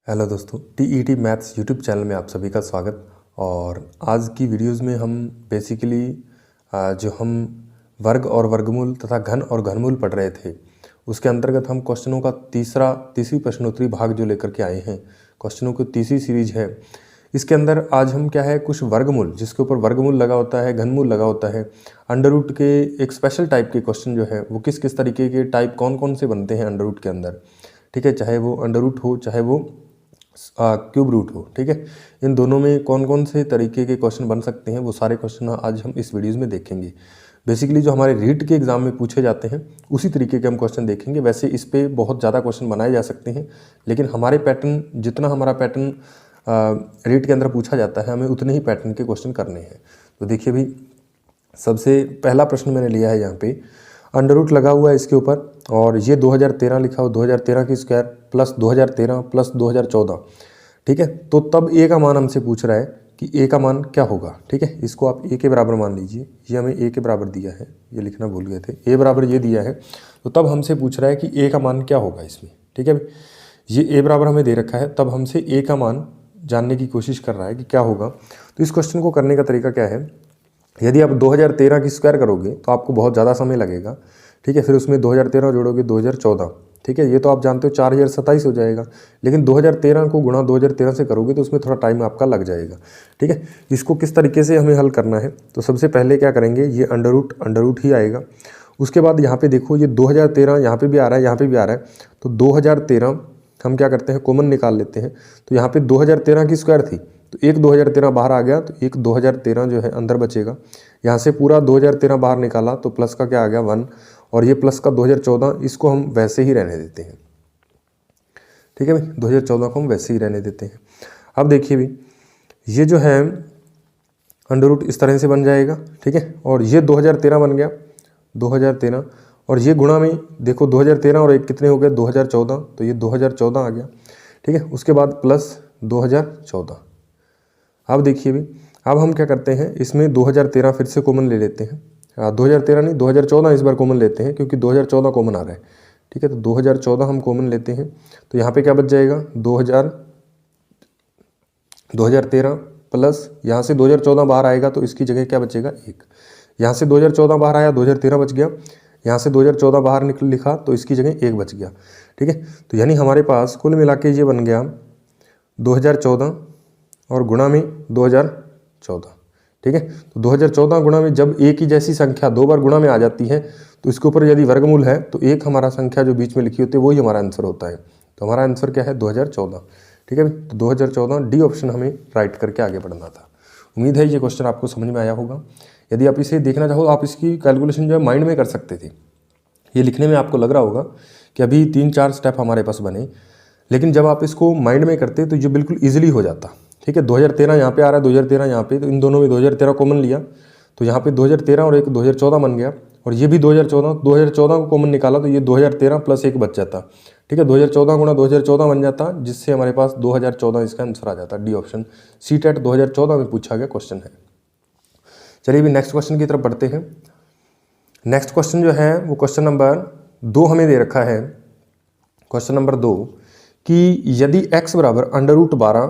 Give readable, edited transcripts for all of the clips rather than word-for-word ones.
Hello दोस्तों, TET maths YouTube channel में आप सभी का स्वागत। और आज की वीडियोस में हम बेसिकली जो हम वर्ग और वर्गमूल तथा घन और घनमूल पढ़ रहे थे, उसके अंतर्गत हम क्वेश्चनों का तीसरी प्रश्नोत्तरी भाग जो लेकर के आए हैं। क्वेश्चनों की तीसरी सीरीज है। इसके अंदर आज हम क्या है, कुछ वर्गमूल जिसके ऊपर वर्गमूल लगा होता है, घनमूल लगा होता है, अंडर रूट के एक स्पेशल टाइप के क्वेश्चन जो है वो किस किस तरीके के टाइप कौन कौन से बनते हैं अंडर रूट के अंदर, ठीक है। चाहे वो अंडर रूट हो, चाहे वो क्यूब रूट हो, ठीक है। इन दोनों में कौन कौन से तरीके के क्वेश्चन बन सकते हैं, वो सारे क्वेश्चन आज हम इस वीडियोज़ में देखेंगे। बेसिकली जो हमारे रीट के एग्जाम में पूछे जाते हैं उसी तरीके के हम क्वेश्चन देखेंगे। वैसे इस पे बहुत ज़्यादा क्वेश्चन बनाए जा सकते हैं, लेकिन हमारे पैटर्न जितना हमारा पैटर्न रीट के अंदर पूछा जाता है, हमें उतने ही पैटर्न के क्वेश्चन करने हैं। तो देखिए भी, सबसे पहला प्रश्न मैंने लिया है यहाँ पे, अंडर रूट लगा हुआ है इसके ऊपर और ये 2013 लिखा हो, 2013 की स्क्वायर प्लस 2013 प्लस 2014, ठीक है। तो तब ए का मान हमसे पूछ रहा है कि ए का मान क्या होगा, ठीक है। इसको आप ए के बराबर मान लीजिए। ये हमें ए के बराबर दिया है, ये लिखना भूल गए थे, ए बराबर ये दिया है। तो तब हमसे पूछ रहा है कि ए का मान क्या होगा इसमें, ठीक है। ये ए बराबर हमें दे रखा है, तब हमसे ए का मान जानने की कोशिश कर रहा है कि क्या होगा। तो इस क्वेश्चन को करने का तरीका क्या है, यदि आप 2013 की स्क्वायर करोगे तो आपको बहुत ज़्यादा समय लगेगा, ठीक है। फिर उसमें 2013 जोड़ोगे 2014, ठीक है। ये तो आप जानते हो 4027 हो जाएगा, लेकिन 2013 को गुणा 2013 से करोगे तो उसमें थोड़ा टाइम आपका लग जाएगा, ठीक है। इसको किस तरीके से हमें हल करना है, तो सबसे पहले क्या करेंगे, ये अंडर रूट ही आएगा। उसके बाद यहाँ पे देखो, ये 2013 यहाँ पे भी आ रहा है, यहाँ पे भी आ रहा है। तो 2013 हम क्या करते हैं, कॉमन निकाल लेते हैं। तो यहाँ पे 2013 की स्क्वायर थी, तो एक 2013 बाहर आ गया, तो एक 2013 जो है अंदर बचेगा। यहाँ से पूरा 2013 बाहर निकाला तो प्लस का क्या आ गया 1, और ये प्लस का 2014, इसको हम वैसे ही रहने देते हैं, ठीक है भाई। 2014 को हम वैसे ही रहने देते हैं। अब देखिए भी, ये जो है अंडर रूट इस तरह से बन जाएगा, ठीक है। और ये 2013 बन गया, 2013, और ये गुणा में देखो 2013 और एक कितने हो गए 2014, तो ये 2014 आ गया, ठीक है। उसके बाद प्लस 2014। अब देखिए भी, अब हम क्या करते हैं, इसमें 2013 फिर से कॉमन ले लेते हैं। 2013 नहीं, 2014 इस बार कॉमन लेते हैं, क्योंकि 2014 कॉमन आ रहा है, ठीक है। तो 2014 हम कॉमन लेते हैं, तो यहाँ पे क्या बच जाएगा 2013 प्लस यहाँ से 2014 बाहर आएगा तो इसकी जगह क्या बचेगा 1। यहाँ से 2014 बाहर आया, 2013 बच गया। यहाँ से 2014 बाहर निकल लिखा तो इसकी जगह 1 बच गया, ठीक है। तो यानी हमारे पास कुल मिला के ये बन गया 2014 और गुणा में 2014, ठीक है। तो 2014 गुणा में जब एक ही जैसी संख्या दो बार गुणा में आ जाती है तो इसके ऊपर यदि वर्गमूल है तो एक हमारा संख्या जो बीच में लिखी होती है वही हमारा आंसर होता है। तो हमारा आंसर क्या है 2014, ठीक है। तो 2014 डी ऑप्शन हमें राइट करके आगे बढ़ना था। उम्मीद है ये क्वेश्चन आपको समझ में आया होगा। यदि आप इसे देखना चाहो, आप इसकी कैलकुलेशन जो है माइंड में कर सकते थे। ये लिखने में आपको लग रहा होगा कि अभी 3-4 स्टेप हमारे पास बने, लेकिन जब आप इसको माइंड में करते तो ये बिल्कुल ईजिली हो जाता, ठीक है। 2013 यहाँ पे आ रहा है, 2013 यहाँ पे, तो इन दोनों में 2013 कॉमन लिया तो यहाँ पे 2013 और एक 2014 बन गया, और ये भी 2014 को कॉमन निकाला तो ये 2013 प्लस 1 बच जाता, ठीक है। 2014 गुणा 2014 बन जाता, जिससे हमारे पास 2014 इसका आंसर आ जाता। डी ऑप्शन CTET 2014 में पूछा गया क्वेश्चन है। चलिए भी नेक्स्ट क्वेश्चन की तरफ बढ़ते हैं। नेक्स्ट क्वेश्चन जो है वो क्वेश्चन नंबर 2 हमें दे रखा है। क्वेश्चन नंबर 2 कि यदि x बराबर अंडर रूट 12,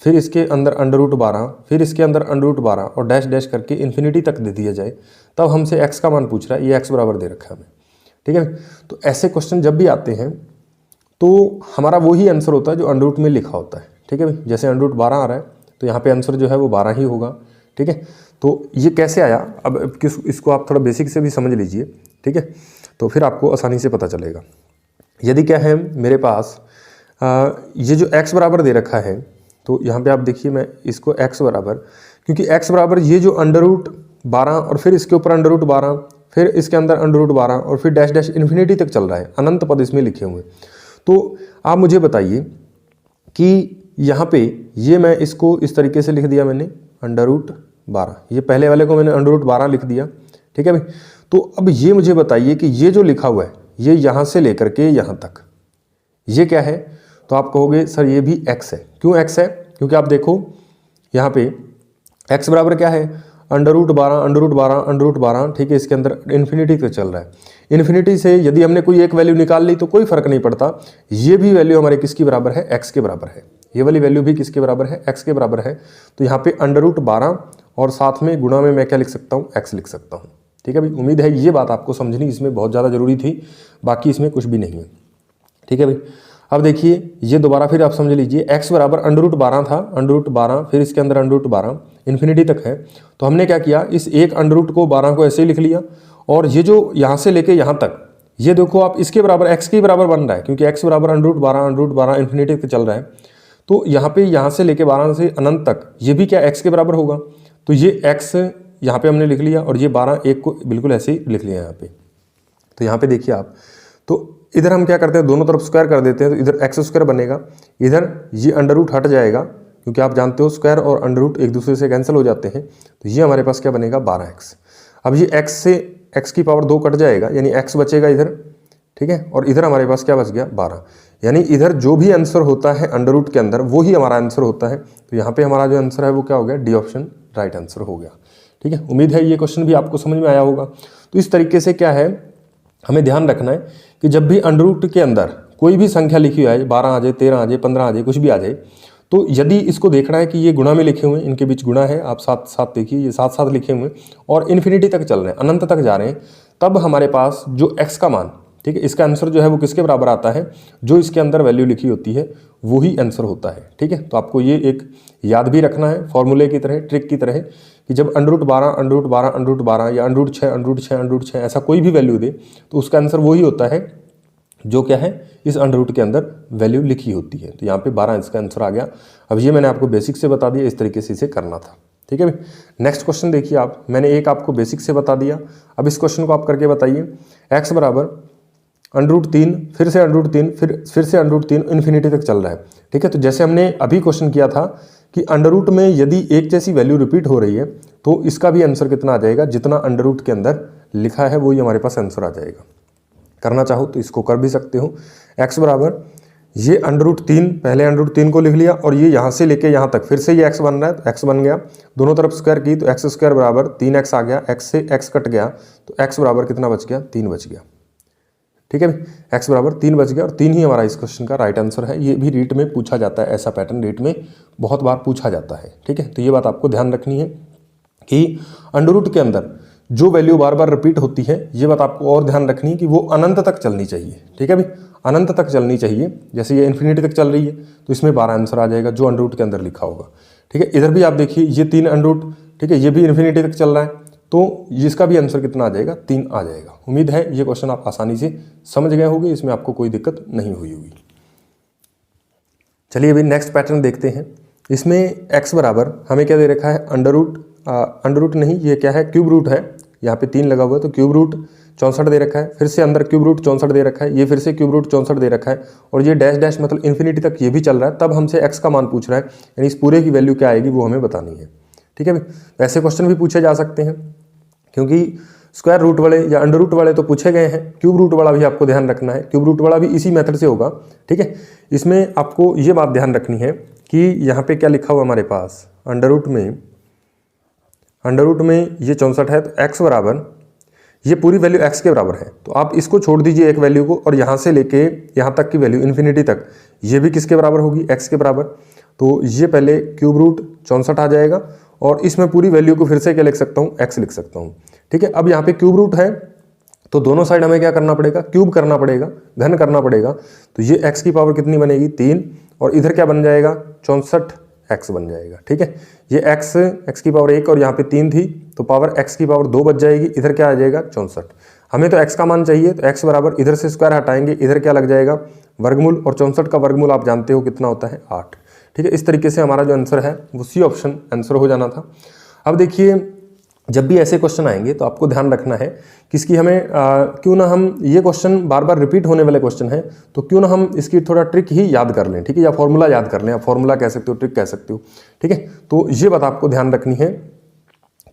फिर इसके अंदर अंडर रूट 12, फिर इसके अंदर अंडर रूट 12 और डैश डैश करके इन्फिनिटी तक दे दिया जाए, तब हमसे x का मान पूछ रहा है। ये x बराबर दे रखा है हमें, ठीक है। तो ऐसे क्वेश्चन जब भी आते हैं तो हमारा वही आंसर होता है जो अंडर रूट में लिखा होता है, ठीक है भाई। जैसे अंडर रूट 12 आ रहा है तो यहाँ पे आंसर जो है वो 12 ही होगा, ठीक है। तो ये कैसे आया, अब इसको आप थोड़ा बेसिक से भी समझ लीजिए, ठीक है, तो फिर आपको आसानी से पता चलेगा। यदि क्या है मेरे पास ये जो x बराबर दे रखा है, तो यहाँ पे आप देखिए, मैं इसको x बराबर, क्योंकि x बराबर ये जो अंडर रूट 12 और फिर इसके ऊपर अंडर रूट 12, फिर इसके अंदर अंडर रूट 12 और फिर डैश डैश इन्फिनिटी तक चल रहा है, अनंत पद इसमें लिखे हुए। तो आप मुझे बताइए कि यहाँ पे ये मैं इसको इस तरीके से लिख दिया मैंने, अंडर रूट 12, ये पहले वाले को मैंने अंडर रूट 12 लिख दिया, ठीक है भाई। तो अब ये मुझे बताइए कि ये जो लिखा हुआ है ये यहाँ से लेकर के यहाँ तक ये क्या है, तो आप कहोगे सर ये भी x है। क्यों x है, क्योंकि आप देखो यहाँ पे x बराबर क्या है, under root 12 under root 12 under root 12, ठीक है। इसके अंदर इन्फिनिटी तक चल रहा है। इन्फिनिटी से यदि हमने कोई एक वैल्यू निकाल ली तो कोई फर्क नहीं पड़ता, ये भी वैल्यू हमारे किसकी बराबर है, x के बराबर है, ये वाली वैल्यू भी किसके बराबर है, x के बराबर है। तो यहाँ पे √12 और साथ में गुणा में मैं क्या लिख सकता हूँ, x लिख सकता हूँ। ठीक है भाई, उम्मीद है ये बात आपको समझनी इसमें बहुत ज़्यादा ज़रूरी थी, बाकी इसमें कुछ भी नहीं है। ठीक है भाई, अब देखिए ये दोबारा फिर आप समझ लीजिए, x बराबर √12 था, √12 फिर इसके अंदर √12 इन्फिनिटी तक है। तो हमने क्या किया, इस एक √ को 12 को ऐसे ही लिख लिया, और ये जो यहाँ से लेके यहाँ तक, ये देखो आप इसके बराबर x के बराबर बन रहा है, क्योंकि x बराबर √12 इन्फिनिटी तक चल रहा है। तो यहाँ पे यहाँ से लेके 12 से अनंत तक ये भी क्या x के बराबर होगा। तो ये x यहाँ पे हमने लिख लिया, और ये 12 एक को बिल्कुल ऐसे ही लिख लिया यहाँ पे। तो यहाँ पे देखिए आप, तो इधर हम क्या करते हैं, दोनों तरफ स्क्वायर कर देते हैं, तो इधर x² बनेगा, इधर ये √ हट जाएगा, क्योंकि आप जानते हो स्क्वायर और √ एक दूसरे से कैंसिल हो जाते हैं। तो ये हमारे पास क्या बनेगा, 12x। अब ये x से x की पावर 2 कट जाएगा, यानी x बचेगा इधर। ठीक है, और इधर हमारे पास क्या बच गया, 12। यानी इधर जो भी आंसर होता है √ के अंदर वो ही हमारा आंसर होता है। तो यहाँ पे हमारा जो आंसर है वो क्या हो गया, डी ऑप्शन राइट आंसर हो गया। ठीक है, उम्मीद है ये क्वेश्चन भी आपको समझ में आया होगा। तो इस तरीके से क्या है, हमें ध्यान रखना है कि जब भी √ के अंदर कोई भी संख्या लिखी हुई है, 12 आ जाए, 13 आ जाए, 15 आ जाए, कुछ भी आ जाए, तो यदि इसको देखना है कि ये गुणा में लिखे हुए हैं, इनके बीच गुणा है, आप साथ साथ देखिए ये साथ साथ लिखे हुए हैं और इन्फिनिटी तक चल रहे हैं, अनंत तक जा रहे हैं, तब हमारे पास जो x का मान, ठीक है, इसका आंसर जो है वो किसके बराबर आता है, जो इसके अंदर वैल्यू लिखी होती है वो ही आंसर होता है। ठीक है, तो आपको ये एक याद भी रखना है, फॉर्मूले की तरह, ट्रिक की तरह, कि जब √12 या √6 ऐसा कोई भी वैल्यू दे तो उसका आंसर वही होता है जो क्या है, इस √ के अंदर वैल्यू लिखी होती है। तो यहाँ पे 12 इसका आंसर आ गया। अब ये मैंने आपको बेसिक से बता दिया, इस तरीके से इसे करना था। ठीक है भाई, नेक्स्ट क्वेश्चन देखिए आप, मैंने एक आपको बेसिक से बता दिया, अब इस क्वेश्चन को आप करके बताइए। x बराबर √3, फिर से √3, फिर से √3 इन्फिनिटी तक चल रहा है। ठीक है, तो जैसे हमने अभी क्वेश्चन किया था कि √ में यदि एक जैसी वैल्यू रिपीट हो रही है तो इसका भी आंसर कितना आ जाएगा, जितना √ के अंदर लिखा है वही हमारे पास आंसर आ जाएगा। करना चाहो तो इसको कर भी सकते हो। x बराबर ये √3, पहले √3 को लिख लिया और ये यहाँ से लेके यहाँ तक फिर से ये x बन रहा है, तो x बन गया, दोनों तरफ स्क्वायर की तो x² बराबर 3x आ गया, x से x कट गया तो x बराबर कितना बच गया, 3 बच गया। ठीक है भाई, x बराबर 3 बच गया और 3 ही हमारा इस क्वेश्चन का राइट आंसर है। ये भी रीट में पूछा जाता है, ऐसा पैटर्न रीट में बहुत बार पूछा जाता है। ठीक है, तो ये बात आपको ध्यान रखनी है कि √ के अंदर जो वैल्यू बार बार रिपीट होती है, ये बात आपको और ध्यान रखनी है कि वो अनंत तक चलनी चाहिए। ठीक है भाई, अनंत तक चलनी चाहिए। जैसे ये इन्फिनिटी तक चल रही है तो इसमें 12 आंसर आ जाएगा जो √ के अंदर लिखा होगा। ठीक है, इधर भी आप देखिए ये 3 √ ठीक है, ये भी इन्फिनिटी तक चल रहा है, तो इसका भी आंसर कितना आ जाएगा, 3 आ जाएगा। उम्मीद है ये क्वेश्चन आप आसानी से समझ गए होंगे, इसमें आपको कोई दिक्कत नहीं हुई होगी। चलिए अभी नेक्स्ट पैटर्न देखते हैं। इसमें x बराबर हमें क्या दे रखा है, √ नहीं, ये क्या है, क्यूब रूट है, यहाँ पे 3 लगा हुआ है तो क्यूब रूट 64 दे रखा है, फिर से अंदर क्यूब रूट 64 दे रखा है, ये फिर से क्यूब रूट 64 दे रखा है, और ये डैश डैश मतलब इन्फिनिटी तक ये भी चल रहा है। तब हमसे x का मान पूछ रहा है, यानी इस पूरे की वैल्यू क्या आएगी वो हमें बतानी है। ठीक है भाई, ऐसे क्वेश्चन भी पूछे जा सकते हैं, क्योंकि स्क्वायर रूट वाले या √ वाले तो पूछे गए हैं, क्यूब रूट वाला भी आपको ध्यान रखना है, क्यूब रूट वाला भी इसी मेथड से होगा। ठीक है, इसमें आपको ये बात ध्यान रखनी है कि यहाँ पे क्या लिखा हुआ हमारे पास, √ में ये 64 है, तो x बराबर ये पूरी वैल्यू x के बराबर है, तो आप इसको छोड़ दीजिए एक वैल्यू को, और यहाँ से लेके यहाँ तक की वैल्यू इन्फिनिटी तक ये भी किसके बराबर होगी, x के बराबर। तो ये पहले क्यूब रूट 64 आ जाएगा, और इसमें पूरी वैल्यू को फिर से क्या लिख सकता हूँ, x लिख सकता हूँ। ठीक है, अब यहाँ पे क्यूब रूट है तो दोनों साइड हमें क्या करना पड़ेगा, क्यूब करना पड़ेगा, घन करना पड़ेगा। तो ये x की पावर कितनी बनेगी, 3, और इधर क्या बन जाएगा, 64x बन जाएगा। ठीक है, ये x की पावर 1 और यहाँ पे 3 थी, तो पावर x की पावर 2 बच जाएगी, इधर क्या आ जाएगा, 64। हमें तो x का मान चाहिए, तो x बराबर इधर से स्क्वायर हटाएंगे, इधर क्या लग जाएगा, वर्गमूल, और 64 का वर्गमूल आप जानते हो कितना होता है, 8। ठीक है, इस तरीके से हमारा जो आंसर है वो सी ऑप्शन आंसर हो जाना था। अब देखिए, जब भी ऐसे क्वेश्चन आएंगे तो आपको ध्यान रखना है कि इसकी हमें क्यों ना हम, ये क्वेश्चन बार बार रिपीट होने वाले क्वेश्चन है, तो क्यों ना हम इसकी थोड़ा ट्रिक ही याद कर लें। ठीक है, या फॉर्मूला याद कर लें, आप फॉर्मूला कह सकते हो, ट्रिक कह सकते हो। ठीक है, तो ये बात आपको ध्यान रखनी है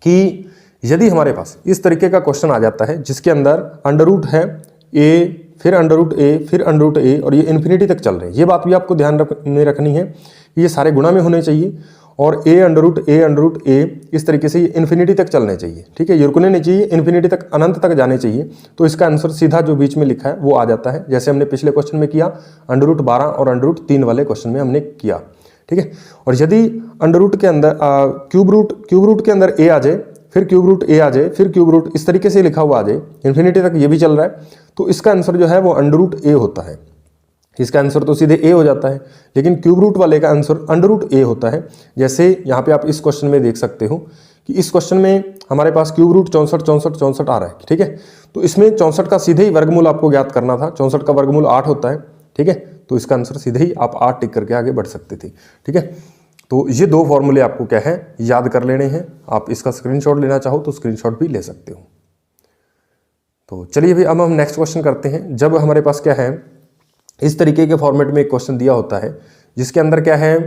कि यदि हमारे पास इस तरीके का क्वेश्चन आ जाता है जिसके अंदर √ है a, फिर √a, फिर √a, और ये इन्फिनिटी तक चल रहे हैं, ये बात भी आपको ध्यान में रखनी है कि ये सारे गुणा में होने चाहिए, और a इस तरीके से ये इन्फिनिटी तक चलने चाहिए। ठीक है, ये रुकने नहीं चाहिए, इन्फिनिटी तक, अनंत तक जाने चाहिए। तो इसका आंसर सीधा जो बीच में लिखा है वो आ जाता है, जैसे हमने पिछले क्वेश्चन में किया, √12 और √3 वाले क्वेश्चन में हमने किया। ठीक है। और यदि अंडर रूट के अंदर क्यूब रूट के अंदर ए आ जाए, फिर क्यूब रूट ए आ जाए, फिर क्यूब रूट, इस तरीके से लिखा हुआ आ जाए, इन्फिनिटी तक ये भी चल रहा है, तो इसका आंसर जो है वो अंडर रूट ए होता है। इसका आंसर तो सीधे ए हो जाता है, लेकिन क्यूब रूट वाले का आंसर अंडर रूट ए होता है। जैसे यहाँ पे आप इस क्वेश्चन में देख सकते हो कि इस क्वेश्चन में हमारे पास क्यूब रूट 64 आ रहा है, ठीक है। तो इसमें 64 का सीधे ही वर्गमूल आपको ज्ञात करना था, 64 का वर्गमूल 8 होता है, ठीक है। तो इसका आंसर सीधे ही आप 8 टिक करके आगे बढ़ सकते थे, ठीक है। तो ये दो फॉर्मूले आपको क्या है याद कर लेने हैं। आप इसका स्क्रीनशॉट लेना चाहो तो स्क्रीनशॉट भी ले सकते हो। तो चलिए भाई अब हम नेक्स्ट क्वेश्चन करते हैं। जब हमारे पास क्या है इस तरीके के फॉर्मेट में एक क्वेश्चन दिया होता है जिसके अंदर क्या है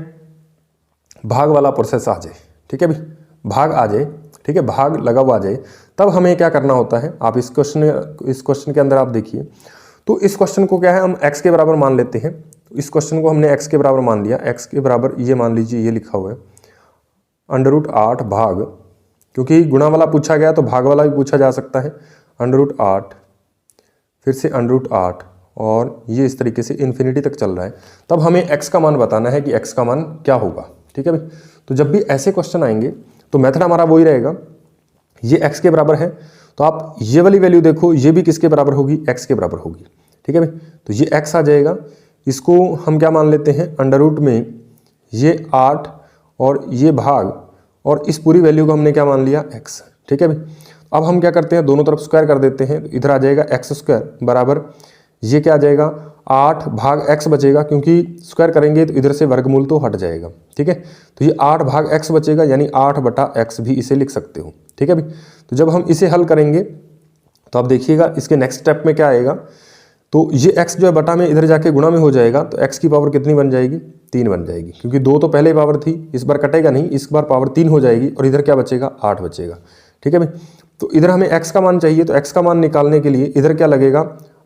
भाग वाला प्रोसेस आ जाए, ठीक है भाई, भाग आ जाए, ठीक है, भाग लगा हुआ आ जाए, तब हमें क्या करना होता है। आप इस क्वेश्चन के अंदर आप देखिए, तो इस क्वेश्चन को क्या है हम x के बराबर मान लेते हैं। तो इस क्वेश्चन को हमने x के बराबर मान लिया, x के बराबर ये मान लीजिए ये लिखा हुआ है अंडर रूट 8 भाग, क्योंकि गुणा वाला पूछा गया तो भाग वाला भी पूछा जा सकता है, अंडर रूट 8 फिर से अंडर रूट 8 और ये इस तरीके से इन्फिनिटी तक चल रहा है। तब हमें x का मान बताना है कि x का मान क्या होगा, ठीक है भाई। तो जब भी ऐसे क्वेश्चन आएंगे तो मेथड हमारा वही रहेगा, ये x के बराबर है तो आप ये वाली वैल्यू देखो, ये भी किसके बराबर होगी, x के बराबर होगी, ठीक है भाई। तो ये x आ जाएगा, इसको हम क्या मान लेते हैं अंडर रूट में ये 8 और ये भाग, और इस पूरी वैल्यू को हमने क्या मान लिया x, ठीक है भाई। अब हम क्या करते हैं दोनों तरफ स्क्वायर कर देते हैं, तो इधर आ जाएगा x स्क्वायर बराबर ये क्या आ जाएगा 8 भाग x बचेगा, क्योंकि स्क्वायर करेंगे तो इधर से वर्गमूल तो हट जाएगा, ठीक है। तो ये 8 भाग x बचेगा, यानी 8 बटा x भी इसे लिख सकते हो, ठीक है भाई। तो जब हम इसे हल करेंगे तो आप देखिएगा इसके नेक्स्ट स्टेप में क्या आएगा, तो ये x जो है बटा में इधर जाके गुणा में हो जाएगा, तो x की पावर कितनी बन जाएगी 3 बन जाएगी, क्योंकि 2 तो पहले ही पावर थी, इस बार कटेगा नहीं, इस बार पावर 3 हो जाएगी और इधर क्या बचेगा 8 बचेगा, ठीक है भाई। तो इधर हमें x का मान चाहिए, तो x का मान निकालने के लिए इधर क्या लगेगा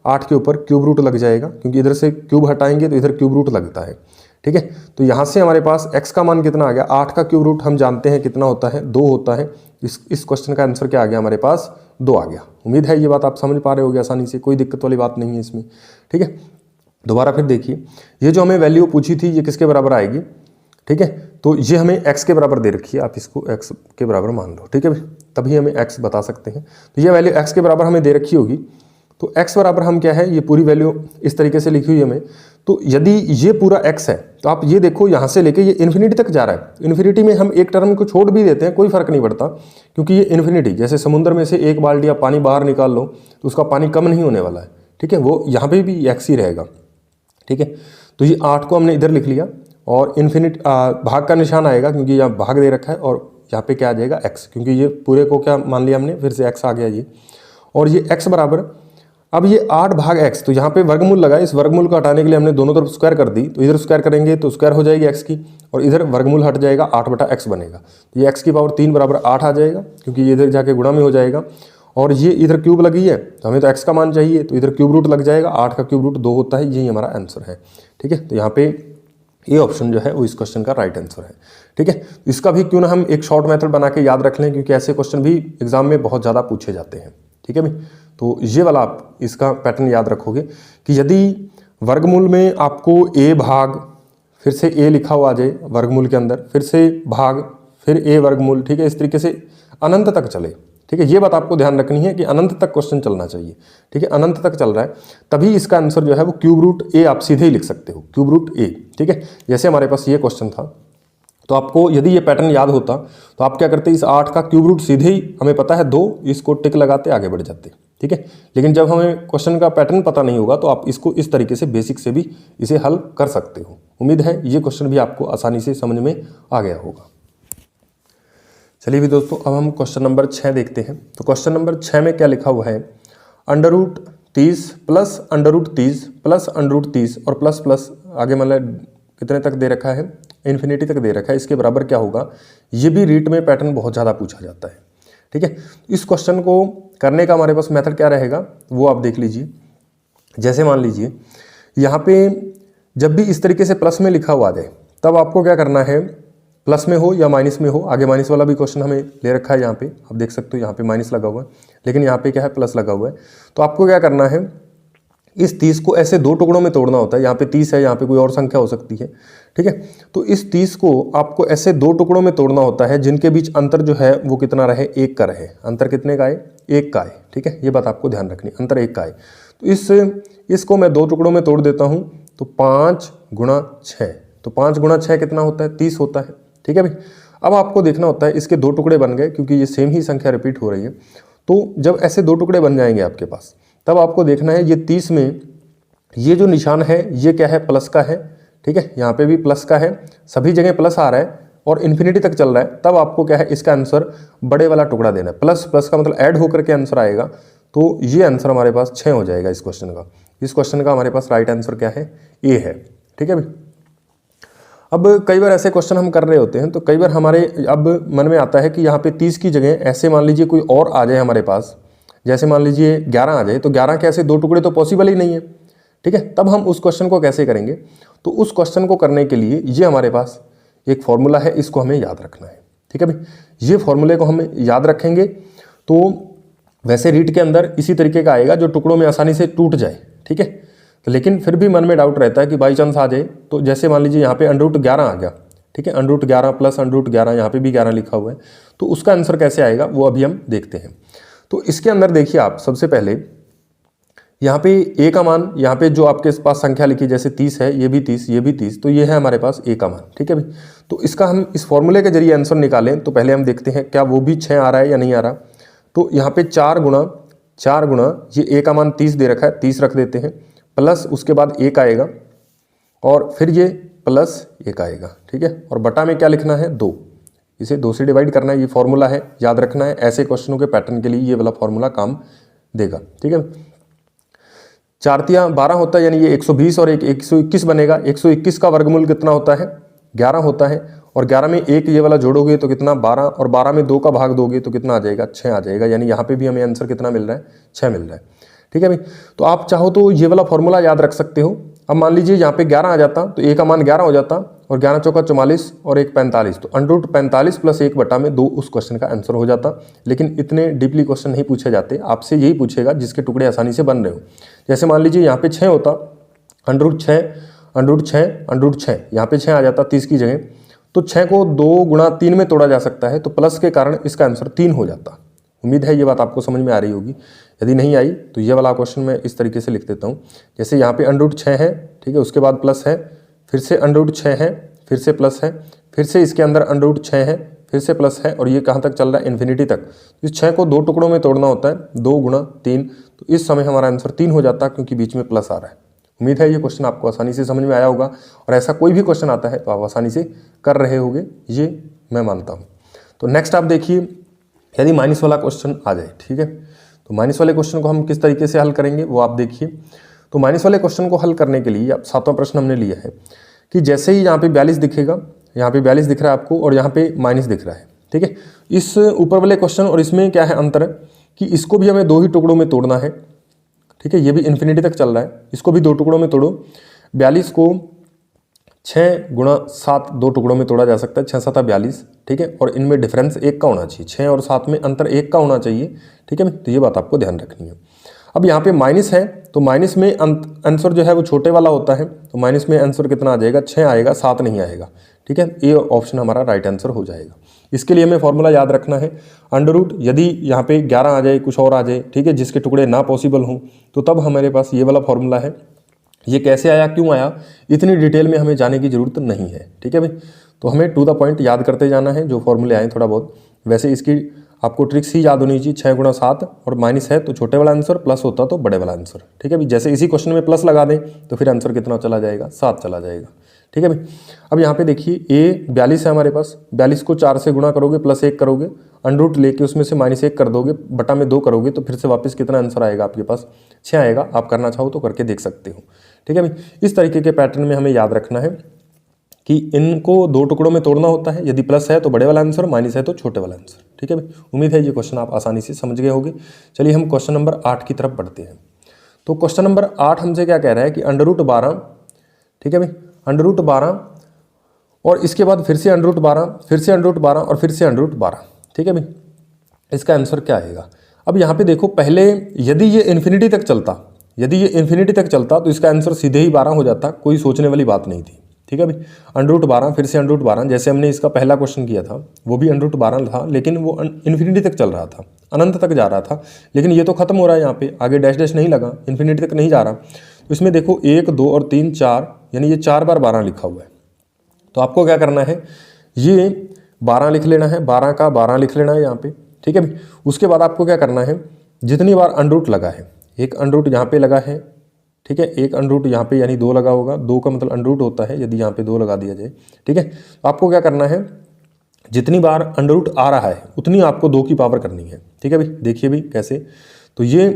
8 के ऊपर क्यूब रूट लग जाएगा, क्योंकि इधर से क्यूब हटाएंगे तो इधर क्यूब रूट लगता है, ठीक है। तो यहाँ से हमारे पास x का मान कितना आ गया, 8 का क्यूब रूट हम जानते हैं कितना होता है 2 होता है। इस क्वेश्चन का आंसर क्या आ गया हमारे पास 2 आ गया। उम्मीद है ये बात आप समझ पा रहे होगे आसानी से, कोई दिक्कत वाली बात नहीं है इसमें, ठीक है। दोबारा फिर देखिए, ये जो हमें वैल्यू पूछी थी ये किसके बराबर आएगी, ठीक है। तो ये हमें x के बराबर दे रखी है, आप इसको x के बराबर मान लो, ठीक है भाई, तभी हमें x बता सकते हैं। तो ये वैल्यू x के बराबर हमें दे रखी होगी, तो x बराबर हम क्या है ये पूरी वैल्यू इस तरीके से लिखी हुई है हमें। तो यदि ये पूरा x है तो आप ये देखो यहाँ से लेके ये इन्फिनिटी तक जा रहा है, इन्फिनिटी में हम एक टर्म को छोड़ भी देते हैं कोई फर्क नहीं पड़ता, क्योंकि ये इन्फिनिटी, जैसे समुद्र में से एक बाल्टी आप पानी बाहर निकाल लो तो उसका पानी कम नहीं होने वाला है, ठीक है, वो यहाँ पे भी x ही रहेगा, ठीक है। तो ये 8 को हमने इधर लिख लिया और इन्फिनिट भाग का निशान आएगा, क्योंकि यहाँ भाग दे रखा है, और यहाँ पे क्या आ जाएगा x, क्योंकि ये पूरे को क्या मान लिया हमने, फिर से x आ गया ये, और ये x बराबर अब ये 8 भाग x, तो यहाँ पे वर्गमूल लगा, इस वर्गमूल को हटाने के लिए हमने दोनों तरफ स्क्वायर कर दी, तो इधर स्क्वायर करेंगे तो स्क्वायर हो जाएगी x की, और इधर वर्गमूल हट जाएगा 8 बटा x बनेगा। तो ये x की पावर 3 बराबर 8 आ जाएगा, क्योंकि ये इधर जाके गुणा में हो जाएगा, और ये इधर क्यूब लगी है तो हमें तो x का मान चाहिए, तो इधर क्यूब रूट लग जाएगा, 8 का क्यूब रूट 2 होता है, यही हमारा आंसर है, ठीक है। तो यहाँ पे ये ऑप्शन जो है वो इस क्वेश्चन का राइट आंसर है, ठीक है। इसका भी क्यों ना हम एक शॉर्ट मेथड बना के याद रख लें, क्योंकि ऐसे क्वेश्चन भी एग्जाम में बहुत ज़्यादा पूछे जाते हैं, ठीक है भाई। तो ये वाला आप इसका पैटर्न याद रखोगे कि यदि वर्गमूल में आपको a भाग फिर से a लिखा हुआ आ जाए वर्गमूल के अंदर, फिर से भाग फिर a वर्गमूल, ठीक है, इस तरीके से अनंत तक चले, ठीक है। ये बात आपको ध्यान रखनी है कि अनंत तक क्वेश्चन चलना चाहिए, ठीक है, अनंत तक चल रहा है तभी इसका आंसर जो है वो क्यूब रूट a आप सीधे ही लिख सकते हो, क्यूब रूट a, ठीक है। जैसे हमारे पास ये क्वेश्चन था, तो आपको यदि ये पैटर्न याद होता तो आप क्या करते, इस 8 का क्यूब रूट सीधे ही हमें पता है 2, इसको टिक लगाते आगे बढ़ जाते, ठीक है। लेकिन जब हमें क्वेश्चन का पैटर्न पता नहीं होगा तो आप इसको इस तरीके से बेसिक से भी इसे हल कर सकते हो। उम्मीद है ये क्वेश्चन भी आपको आसानी से समझ में आ गया होगा। चलिए भी दोस्तों अब हम क्वेश्चन नंबर 6 देखते हैं। तो क्वेश्चन नंबर 6 में क्या लिखा हुआ है, under root 30 plus under root 30 plus under root 30 और प्लस प्लस आगे मतलब कितने तक दे रखा है, इन्फिनिटी तक दे रखा है, इसके बराबर क्या होगा। ये भी रीट में पैटर्न बहुत ज़्यादा पूछा जाता है, ठीक है। इस क्वेश्चन को करने का हमारे पास मेथड क्या रहेगा वो आप देख लीजिए। जैसे मान लीजिए यहाँ पे जब भी इस तरीके से प्लस में लिखा हुआ आ जाए तब आपको क्या करना है, प्लस में हो या माइनस में हो, आगे माइनस वाला भी क्वेश्चन हमें ले रखा है, यहाँ पे आप देख सकते हो यहाँ पे माइनस लगा हुआ है, लेकिन यहाँ पे क्या है प्लस लगा हुआ है। तो आपको क्या करना है, इस 30 को ऐसे 2 टुकड़ों में तोड़ना होता है, यहाँ पे 30 है, यहाँ पे कोई और संख्या हो सकती है, ठीक है। तो इस 30 को आपको ऐसे दो टुकड़ों में तोड़ना होता है जिनके बीच अंतर जो है वो कितना रहे, 1 का रहे। अंतर कितने का है, 1 का है, ठीक है। ये बात आपको ध्यान रखनी, अंतर 1 का है। तो इसको मैं दो टुकड़ों में तोड़ देता हूँ, तो 5 गुणा 6, तो 5 गुणा 6 कितना होता है, 30 होता है, ठीक है भाई। अब आपको देखना होता है इसके दो टुकड़े बन गए, क्योंकि ये सेम ही संख्या रिपीट हो रही है। तो जब ऐसे दो टुकड़े बन जाएंगे आपके पास, तब आपको देखना है ये 30 में ये जो निशान है ये क्या है, प्लस का है, ठीक है। यहाँ पे भी प्लस का है, सभी जगह प्लस आ रहा है और इन्फिनिटी तक चल रहा है, तब आपको क्या है, इसका आंसर बड़े वाला टुकड़ा देना है। प्लस प्लस का मतलब ऐड होकर के आंसर आएगा, तो ये आंसर हमारे पास 6 हो जाएगा इस क्वेश्चन का। इस क्वेश्चन का हमारे पास राइट आंसर क्या है, ए है, ठीक है भाई। अब कई बार ऐसे क्वेश्चन हम कर रहे होते हैं, तो कई बार हमारे अब मन में आता है कि यहाँ पे 30 की जगह ऐसे मान लीजिए कोई और आ जाए हमारे पास, जैसे मान लीजिए 11 आ जाए, तो 11 के ऐसे दो टुकड़े तो पॉसिबल ही नहीं है, ठीक है। तब हम उस क्वेश्चन को कैसे करेंगे, तो उस क्वेश्चन को करने के लिए ये हमारे पास एक फॉर्मूला है, इसको हमें याद रखना है, ठीक है भाई। ये फॉर्मूले को हम याद रखेंगे तो वैसे रीट के अंदर इसी तरीके का आएगा जो टुकड़ों में आसानी से टूट जाए, ठीक है। तो लेकिन फिर भी मन में डाउट रहता है कि बाई चांस आ जाए, तो जैसे मान लीजिए यहाँ पे √11 आ गया, ठीक है। √11 प्लस √11, यहाँ पे भी 11 लिखा हुआ है, तो उसका आंसर कैसे आएगा वो अभी हम देखते हैं। तो इसके अंदर देखिए आप, सबसे पहले यहाँ पे a का मान, यहाँ पे जो आपके पास संख्या लिखी जैसे 30 है, ये भी 30, ये भी 30, तो ये है हमारे पास a का मान, ठीक है भाई। तो इसका हम इस फॉर्मूले के जरिए आंसर निकालें, तो पहले हम देखते हैं क्या वो भी 6 आ रहा है या नहीं आ रहा। तो यहाँ पे 4 गुणा ये a का मान 30 दे रखा है, 30 रख देते हैं, प्लस उसके बाद 1 आएगा और फिर ये प्लस 1 आएगा, ठीक है। और बटा में क्या लिखना है, 2, इसे 2 से डिवाइड करना है, ये फॉर्मूला है, याद रखना है। ऐसे क्वेश्चनों के पैटर्न के लिए ये वाला फॉर्मूला काम देगा, ठीक है। 4 तिया 12 होता है, यानी ये 120 और 121 बनेगा। 121 का वर्गमूल कितना होता है, 11 होता है, और 11 में 1 ये वाला जोड़ोगे तो कितना, 12, और 12 में 2 का भाग दोगे तो कितना आ जाएगा, 6 आ जाएगा। यानी यहाँ पे भी हमें आंसर कितना मिल रहा है, 6 मिल रहा है, ठीक है भाई। तो आप चाहो तो ये वाला फॉर्मूला याद रख सकते हो। अब मान लीजिए यहाँ पे 11 आ जाता, तो a का मान 11 हो जाता, और 11 चौका 44 और 1 45, तो √45 प्लस 1 बटा में 2 उस क्वेश्चन का आंसर हो जाता। लेकिन इतने डीपली क्वेश्चन नहीं पूछे जाते, आपसे यही पूछेगा जिसके टुकड़े आसानी से बन रहे हो। जैसे मान लीजिए यहाँ पे 6 होता, √6 यहाँ पे 6 आ जाता 30 की जगह, तो 6 को 2 गुणा 3 में तोड़ा जा सकता है, तो प्लस के कारण इसका आंसर 3 हो जाता। उम्मीद है ये बात आपको समझ में आ रही होगी। यदि नहीं आई तो ये वाला क्वेश्चन मैं इस तरीके से लिख देता हूँ, जैसे यहाँ पे √6 है, ठीक है, उसके बाद प्लस है, फिर से √6 है, फिर से प्लस है, फिर से इसके अंदर √6 है, फिर से प्लस है, और ये कहाँ तक चल रहा है, इन्फिनिटी तक। इस 6 को 2 टुकड़ों में तोड़ना होता है, 2 गुणा 3, तो इस समय हमारा आंसर 3 हो जाता, क्योंकि बीच में प्लस आ रहा है। उम्मीद है ये क्वेश्चन आपको आसानी से समझ में आया होगा, और ऐसा कोई भी क्वेश्चन आता है तो आप आसानी से कर रहे होंगे, ये मैं मानता हूँ। तो नेक्स्ट आप देखिए, यदि माइनस वाला क्वेश्चन आ जाए, ठीक है, तो माइनस वाले क्वेश्चन को हम किस तरीके से हल करेंगे वो आप देखिए। तो माइनस वाले क्वेश्चन को हल करने के लिए 7वां प्रश्न हमने लिया है कि जैसे ही यहाँ पे 42 दिखेगा, यहाँ पे 42 दिख रहा है आपको, और यहाँ पे माइनस दिख रहा है, ठीक है। इस ऊपर वाले क्वेश्चन और इसमें क्या है अंतर है कि इसको भी हमें 2 ही टुकड़ों में तोड़ना है, ठीक है। ये भी इन्फिनिटी तक चल रहा है, इसको भी 2 टुकड़ों में तोड़ो। 42 को 6 गुणा 7 2 टुकड़ों में तोड़ा जा सकता है, 6 7 42, ठीक है। और इनमें डिफरेंस 1 का होना चाहिए, 6 और 7 में अंतर 1 का होना चाहिए, ठीक है। तो ये बात आपको ध्यान रखनी है। अब यहाँ पे माइनस है, तो माइनस में आंसर जो है वो छोटे वाला होता है, तो माइनस में आंसर कितना आ जाएगा, 6 आएगा, 7 नहीं आएगा, ठीक है। ये ऑप्शन हमारा राइट आंसर हो जाएगा। इसके लिए हमें फॉर्मूला याद रखना है, √ यदि यहाँ पे 11 आ जाए, कुछ और आ जाए, ठीक है, जिसके टुकड़े ना पॉसिबल हों, तो तब हमारे पास ये वाला फॉर्मूला है। ये कैसे आया, क्यों आया, इतनी डिटेल में हमें जाने की जरूरत नहीं है, ठीक है भाई। तो हमें टू द पॉइंट याद करते जाना है, जो फॉर्मूले आए थोड़ा बहुत। वैसे इसकी आपको ट्रिक्स ही याद होनी चाहिए, 6 गुणा 7, और माइनस है तो छोटे वाला आंसर, प्लस होता तो बड़े वाला आंसर, ठीक है भाई। जैसे इसी क्वेश्चन में प्लस लगा दें तो फिर आंसर कितना चला जाएगा, 7 चला जाएगा, ठीक है भाई। अब यहाँ पे देखिए a 42 है हमारे पास, 42 को 4 से गुणा करोगे, प्लस 1 करोगे, √ लेके उसमें से -1 कर दोगे, बटा में 2 करोगे, तो फिर से वापस कितना आंसर आएगा आपके पास, 6 आएगा। आप करना चाहो तो करके देख सकते हो, ठीक है भाई। इस तरीके के पैटर्न में हमें याद रखना है कि इनको 2 टुकड़ों में तोड़ना होता है, यदि प्लस है तो बड़े वाला आंसर, माइनस है तो छोटे वाला आंसर, ठीक है भाई। उम्मीद है ये क्वेश्चन आप आसानी से समझ गए होंगे। चलिए हम क्वेश्चन नंबर 8 की तरफ बढ़ते हैं। तो क्वेश्चन नंबर 8 हमसे क्या कह रहा है कि √12, ठीक है भाई, √12, और इसके बाद फिर से √12, फिर से √12 और फिर से √12, ठीक है भाई। इसका आंसर क्या आएगा। अब यहाँ पे देखो, पहले यदि ये इन्फिनिटी तक चलता, तो इसका आंसर सीधे ही 12 हो जाता, कोई सोचने वाली बात नहीं थी, ठीक है भाई। √12 फिर से √12, जैसे हमने इसका पहला क्वेश्चन किया था वो भी √12 था, लेकिन वो इन्फिनिटी तक चल रहा था, अनंत तक जा रहा था। लेकिन ये तो खत्म हो रहा है, यहाँ पे आगे डैश डैश नहीं लगा, इन्फिनिटी तक नहीं जा रहा। तो इसमें देखो 1 2 और 3 4, यानी ये 4 बार 12 लिखा हुआ है। तो आपको क्या करना है, ये 12 लिख लेना है, 12 का 12 लिख लेना है यहाँ पे, ठीक है भाई। उसके बाद आपको क्या करना है, जितनी बार अंडरूट लगा है, एक अंडरूट यहाँ पे लगा है, ठीक है, एक अंडरूट यहाँ पे यानी 2 लगा होगा, 2 का मतलब अंडरूट होता है यदि यहाँ पे 2 लगा दिया जाए, ठीक है। तो आपको क्या करना है, जितनी बार अंडरूट आ रहा है उतनी आपको 2 की पावर करनी है, ठीक है भाई। देखिए भाई कैसे, तो ये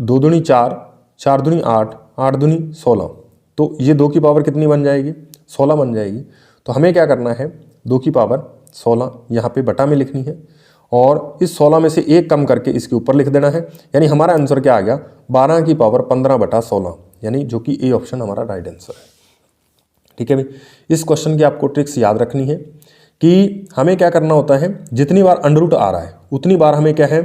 2 दूनी 4, 4 दूनी 8, 8 दूनी 16, तो ये 2 की पावर कितनी बन जाएगी, 16 बन जाएगी। तो हमें क्या करना है, 2 की पावर 16 यहाँ पे बटा में लिखनी है, और इस 16 में से 1 कम करके इसके ऊपर लिख देना है, यानी हमारा आंसर क्या आ गया, 12 की पावर 15/16, यानी जो कि ए ऑप्शन हमारा राइट आंसर है, ठीक है भाई। इस क्वेश्चन की आपको ट्रिक्स याद रखनी है कि हमें क्या करना होता है, जितनी बार अंडरूट आ रहा है उतनी बार हमें क्या है,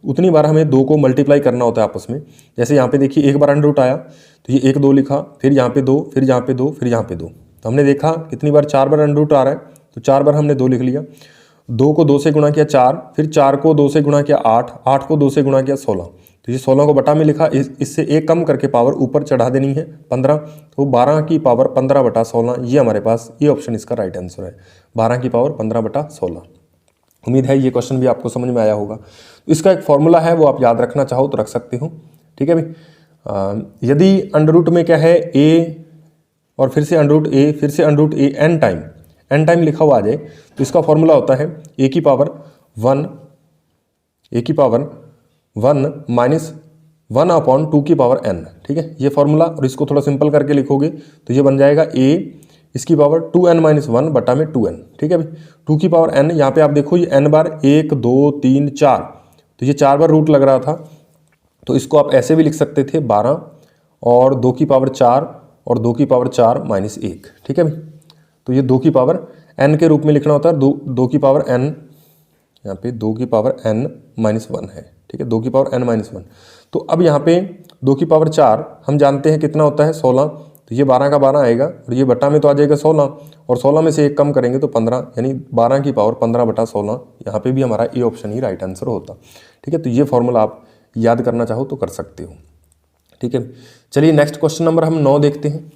उतनी बार हमें 2 को मल्टीप्लाई करना होता है आपस में। जैसे यहाँ पे देखिए एक बार अंडरूट आया तो ये 1 2 लिखा, फिर यहाँ पे 2, फिर यहाँ पे 2, फिर यहाँ पे 2, तो हमने देखा कितनी बार 4 बार अंडरूट आ रहा है, तो 4 बार हमने 2 लिख लिया। 2 को 2 से गुणा किया 4, फिर 4 को 2 से गुणा किया 8, 8 को 2 से गुणा किया 16, तो ये 16 को बटा में लिखा, इससे 1 कम करके पावर ऊपर चढ़ा देनी है 15, तो 12 की पावर 15/16, ये हमारे पास ये ऑप्शन इसका राइट आंसर है, 12 की पावर 15/16। उम्मीद है ये क्वेश्चन भी आपको समझ में आया होगा। तो इसका एक फॉर्मूला है, वो आप याद रखना चाहो तो रख सकते हो, ठीक है भाई। यदि अंडररूट में क्या है ए और फिर से अंडररूट ए, फिर से अंडररूट ए एन टाइम लिखा हुआ आ जाए, तो इसका फॉर्मूला होता है ए की पावर 1 माइनस 1/2 की पावर n, ठीक है, ये फॉर्मूला। और इसको थोड़ा सिंपल करके लिखोगे तो ये बन जाएगा a इसकी पावर 2n-1 बटा में 2n, ठीक है भाई। 2 की पावर n, यहाँ पे आप देखो ये n बार 1 2 3 4, तो ये 4 बार रूट लग रहा था, तो इसको आप ऐसे भी लिख सकते थे 12 और 2 की पावर 4 और 2 की पावर 4 माइनस 1, ठीक है भाई। तो ये 2 की पावर n के रूप में लिखना होता है, 2 की पावर n, यहाँ पे 2 की पावर n-1 है, ठीक है, 2 की पावर n-1। तो अब यहाँ पे 2 की पावर 4 हम जानते हैं कितना होता है 16, तो ये 12 का 12 आएगा और ये बटा में तो आ जाएगा 16, और 16 में से 1 कम करेंगे तो 15, यानी 12 की पावर 15/16, यहाँ पे भी हमारा A option he right answer होता, ठीक है। तो ये फॉर्मूला आप याद करना चाहो तो कर सकते हो, ठीक है। चलिए नेक्स्ट क्वेश्चन नंबर हम 9 देखते हैं।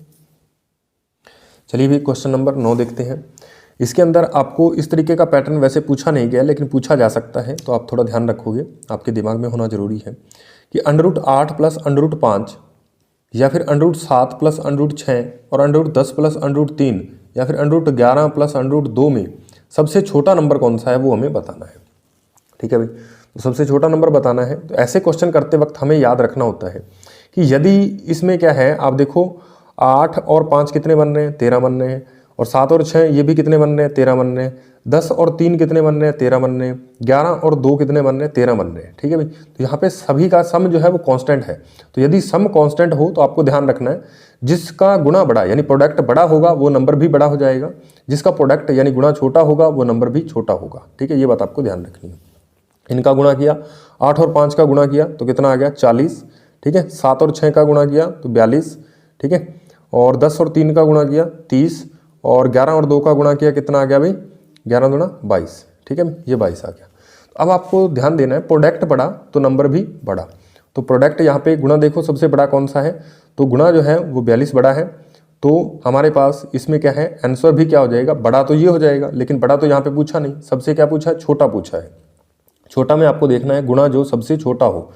चलिए भी क्वेश्चन नंबर 9 देखते हैं। इसके अंदर आपको इस तरीके का पैटर्न वैसे पूछा नहीं गया, लेकिन पूछा जा सकता है, तो आप थोड़ा ध्यान रखोगे, आपके दिमाग में होना जरूरी है कि √8 प्लस √5 या फिर √7 प्लस √6 और √10 प्लस √3 या फिर √11 प्लस √2 में सबसे छोटा नंबर कौन सा है वो हमें बताना है, ठीक है भाई। तो सबसे छोटा नंबर बताना है, तो ऐसे क्वेश्चन करते वक्त हमें याद रखना होता है कि यदि इसमें क्या है, आप देखो 8 और 5 कितने बन रहे हैं, 13 बन रहे हैं, और 7 और 6 ये भी कितने बन रहे हैं, 13 बन रहे हैं, 10 और 3 कितने बन रहे हैं, 13 बन रहे हैं, 11 और 2 कितने बन रहे हैं, 13 बन रहे हैं, ठीक है भाई। तो यहाँ पे सभी का सम जो है वो कांस्टेंट है, तो यदि सम कांस्टेंट हो तो आपको ध्यान रखना है जिसका गुणा बड़ा यानी प्रोडक्ट बड़ा होगा वो नंबर भी बड़ा हो जाएगा, जिसका प्रोडक्ट यानी गुणा छोटा होगा वो नंबर भी छोटा होगा, ठीक है, ये बात आपको ध्यान रखनी है। इनका गुणा किया, 8 और 5 का गुणा किया तो कितना आ गया 40, ठीक है, 7 और 6 का गुणा किया तो 42, ठीक है, और 10 और 3 का गुणा किया 30, और 11 और 2 का गुणा किया कितना आ गया भाई 11 दूना 22, ठीक है, ये 22 आ गया। अब आपको ध्यान देना है प्रोडक्ट बड़ा तो नंबर भी बड़ा, तो प्रोडक्ट यहाँ पे गुणा देखो सबसे बड़ा कौन सा है, तो गुणा जो है वो 42 बड़ा है, तो हमारे पास इसमें क्या है आंसर भी क्या हो जाएगा, बड़ा तो ये हो जाएगा, लेकिन बड़ा तो यहाँ पे पूछा नहीं, सबसे क्या पूछा है, छोटा पूछा है। छोटा में आपको देखना है गुणा जो सबसे छोटा हो,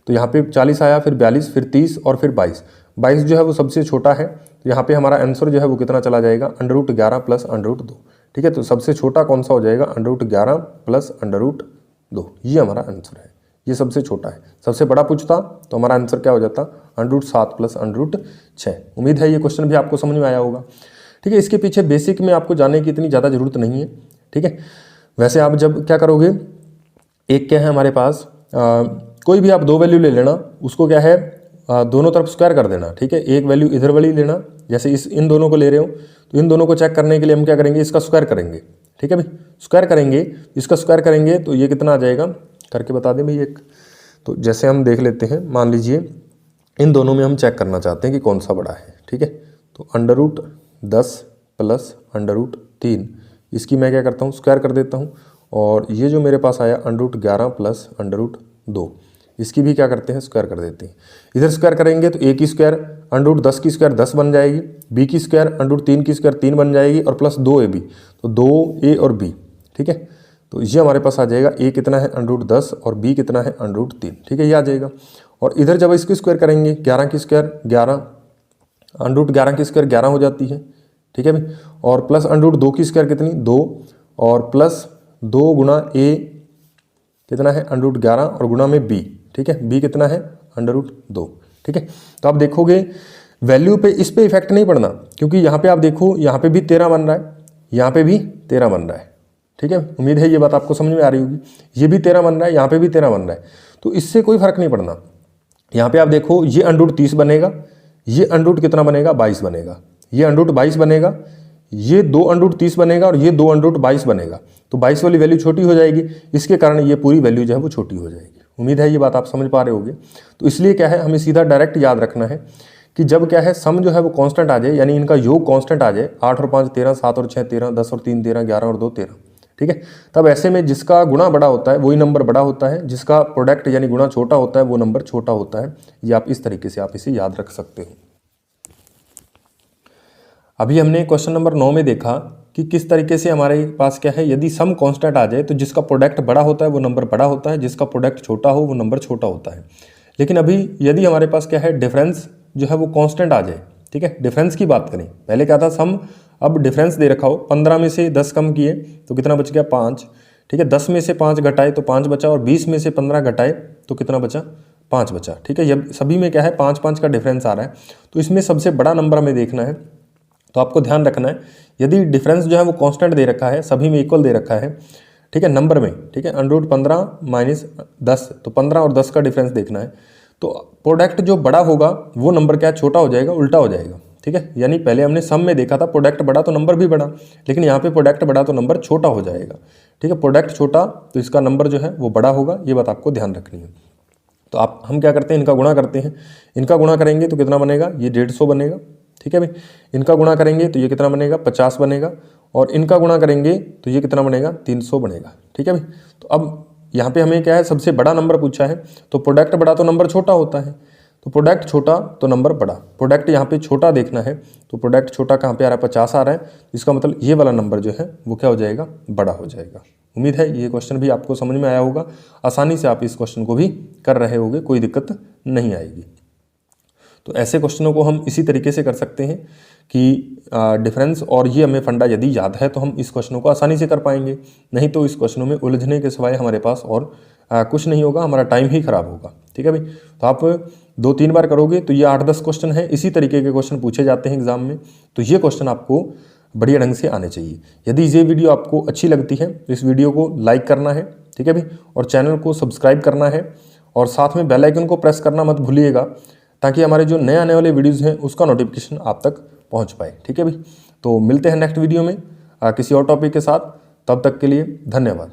तो यहाँ पे 40 आया, फिर 42, फिर 30 और फिर 22 जो है वो सबसे छोटा है, तो यहाँ पे हमारा आंसर जो है वो कितना चला जाएगा √11 प्लस √2, ठीक है। तो सबसे छोटा कौन सा हो जाएगा √11 प्लस √2, ये हमारा आंसर है, ये सबसे छोटा है। सबसे बड़ा पूछता तो हमारा आंसर क्या हो जाता √7 प्लस √6। उम्मीद है ये क्वेश्चन भी आपको समझ में आया होगा, ठीक है। इसके पीछे बेसिक में आपको जाने की इतनी ज़्यादा जरूरत नहीं है, ठीक है। वैसे आप जब क्या करोगे, एक क्या है हमारे पास कोई भी आप 2 वैल्यू ले लेना, उसको क्या है दोनों तरफ स्क्वायर कर देना, ठीक है। एक वैल्यू इधर वाली लेना, जैसे इन दोनों को ले रहे हो तो इन दोनों को चेक करने के लिए हम क्या करेंगे, इसका स्क्वायर करेंगे, ठीक है भाई, स्क्वायर करेंगे, इसका स्क्वायर करेंगे तो ये कितना आ जाएगा, करके बता दें भाई एक। तो जैसे हम देख लेते हैं, मान लीजिए इन दोनों में हम चेक करना चाहते हैं कि कौन सा बड़ा है, ठीक है। तो √10 प्लस √3, इसकी मैं क्या करता हूँ स्क्वायर कर देता हूँ, और ये जो मेरे पास आया √11 प्लस √2, इसकी भी क्या करते हैं स्क्वायर कर देते हैं। इधर स्क्वायर करेंगे तो a की स्क्वायर √10 की स्क्वायर 10 बन जाएगी, b की स्क्वायर √3 की स्क्वायर 3 बन जाएगी, और प्लस 2ab, तो 2a और b, ठीक है। तो ये हमारे पास आ जाएगा a कितना है √10 और b कितना है √3, ठीक है, ये आ जाएगा। और इधर जब इसकी स्क्वायर करेंगे 11 की स्क्वायर 11, √11 की स्क्वायर 11 हो जाती है, ठीक है भाई, और प्लस √2 की स्क्वायर कितनी 2, और प्लस 2 गुना a कितना है √11 और गुना में b, ठीक है, b कितना है √2, ठीक है। तो आप देखोगे वैल्यू पे इस पे इफेक्ट नहीं पड़ना, क्योंकि यहाँ पे आप देखो यहाँ पे भी 13 बन रहा है, यहाँ पे भी 13 बन रहा है, ठीक है। उम्मीद है ये बात आपको समझ में आ रही होगी। ये भी 13 बन रहा है, यहाँ पे भी 13 बन रहा है, तो इससे कोई फर्क नहीं पड़ना। यहाँ पे आप देखो ये √30 बनेगा, ये √ कितना बनेगा 22 बनेगा, ये √22 बनेगा, ये 2 √30 बनेगा, और ये 2 √22 बनेगा, तो 22 वाली वैल्यू छोटी हो जाएगी, इसके कारण ये पूरी वैल्यू जो है वो छोटी हो जाएगी। उम्मीद है ये बात आप समझ पा रहे होंगे। तो इसलिए क्या है, हमें सीधा डायरेक्ट याद रखना है कि जब क्या है सम जो है वो कांस्टेंट आ जाए, यानी इनका योग कांस्टेंट आ जाए, 8 और 5 13, 7 और 6 13, 10 और 3 13, 11 और 2 13, ठीक है, तब ऐसे में जिसका गुणा बड़ा होता है वही नंबर बड़ा होता है, जिसका प्रोडक्ट यानी गुणा छोटा होता है वो नंबर छोटा होता है। ये आप इस तरीके से आप इसे याद रख सकते हो। अभी हमने क्वेश्चन नंबर 9 में देखा कि किस तरीके से हमारे पास क्या है, यदि सम कांस्टेंट आ जाए तो जिसका प्रोडक्ट बड़ा होता है वो नंबर बड़ा होता है, जिसका प्रोडक्ट छोटा हो वो नंबर छोटा होता है। लेकिन अभी यदि हमारे पास क्या है डिफरेंस जो है वो कांस्टेंट आ जाए, ठीक है, डिफरेंस की बात करें, पहले क्या था सम, अब डिफरेंस दे रखा हो, 15 में से 10 कम किए तो कितना बच गया 5, ठीक है, 10 में से 5 घटाए तो 5 बचा, और 20 में से 15 घटाए तो कितना बचा 5 बचा, ठीक है। ये सभी में क्या है 5-5 का डिफरेंस आ रहा है, तो इसमें सबसे बड़ा नंबर हमें देखना है। तो आपको ध्यान रखना है यदि डिफरेंस जो है वो कांस्टेंट दे रखा है, सभी में इक्वल दे रखा है, ठीक है, नंबर में, ठीक है, √15 माइनस 10, तो 15 और 10 का डिफरेंस देखना है। तो प्रोडक्ट जो बड़ा होगा वो नंबर क्या छोटा हो जाएगा, उल्टा हो जाएगा, ठीक है। यानी पहले हमने सम में देखा था प्रोडक्ट बड़ा तो नंबर भी बड़ा, लेकिन यहाँ पे प्रोडक्ट बड़ा तो नंबर छोटा हो जाएगा, ठीक है। प्रोडक्ट छोटा तो इसका नंबर जो है वो बड़ा होगा, ये बात आपको ध्यान रखनी है। तो हम क्या करते हैं, इनका गुणा करते हैं, इनका गुणा करेंगे तो कितना बनेगा, ये 150 बनेगा, ठीक है भाई। इनका गुणा करेंगे तो ये कितना बनेगा 50 बनेगा, और इनका गुणा करेंगे तो ये कितना बनेगा 300 बनेगा, ठीक है भाई। तो अब यहाँ पे हमें क्या है सबसे बड़ा नंबर पूछा है, तो प्रोडक्ट बड़ा तो नंबर छोटा होता है, तो प्रोडक्ट छोटा तो नंबर बड़ा, प्रोडक्ट यहाँ पे छोटा देखना है, तो प्रोडक्ट छोटा कहाँ पे आ रहा है 50 आ रहा है, इसका मतलब ये वाला नंबर जो है वो क्या हो जाएगा बड़ा हो जाएगा। उम्मीद है ये क्वेश्चन भी आपको समझ में आया होगा, आसानी से आप इस क्वेश्चन को भी कर रहे होंगे, कोई दिक्कत नहीं आएगी। तो ऐसे क्वेश्चनों को हम इसी तरीके से कर सकते हैं कि डिफरेंस और ये हमें फंडा यदि याद है तो हम इस क्वेश्चनों को आसानी से कर पाएंगे, नहीं तो इस क्वेश्चनों में उलझने के सिवाय हमारे पास और कुछ नहीं होगा, हमारा टाइम ही खराब होगा, ठीक है भाई। तो आप 2-3 बार करोगे तो ये 8-10 क्वेश्चन है, इसी तरीके के क्वेश्चन पूछे जाते हैं एग्जाम में, तो ये क्वेश्चन आपको बढ़िया ढंग से आने चाहिए। यदि ये वीडियो आपको अच्छी लगती है तो इस वीडियो को लाइक करना है, ठीक है भाई, और चैनल को सब्सक्राइब करना है, और साथ में बेल आइकन को प्रेस करना मत भूलिएगा, ताकि हमारे जो नए आने वाले वीडियोज़ हैं उसका नोटिफिकेशन आप तक पहुंच पाए, ठीक है भाई। तो मिलते हैं नेक्स्ट वीडियो में किसी और टॉपिक के साथ, तब तक के लिए धन्यवाद।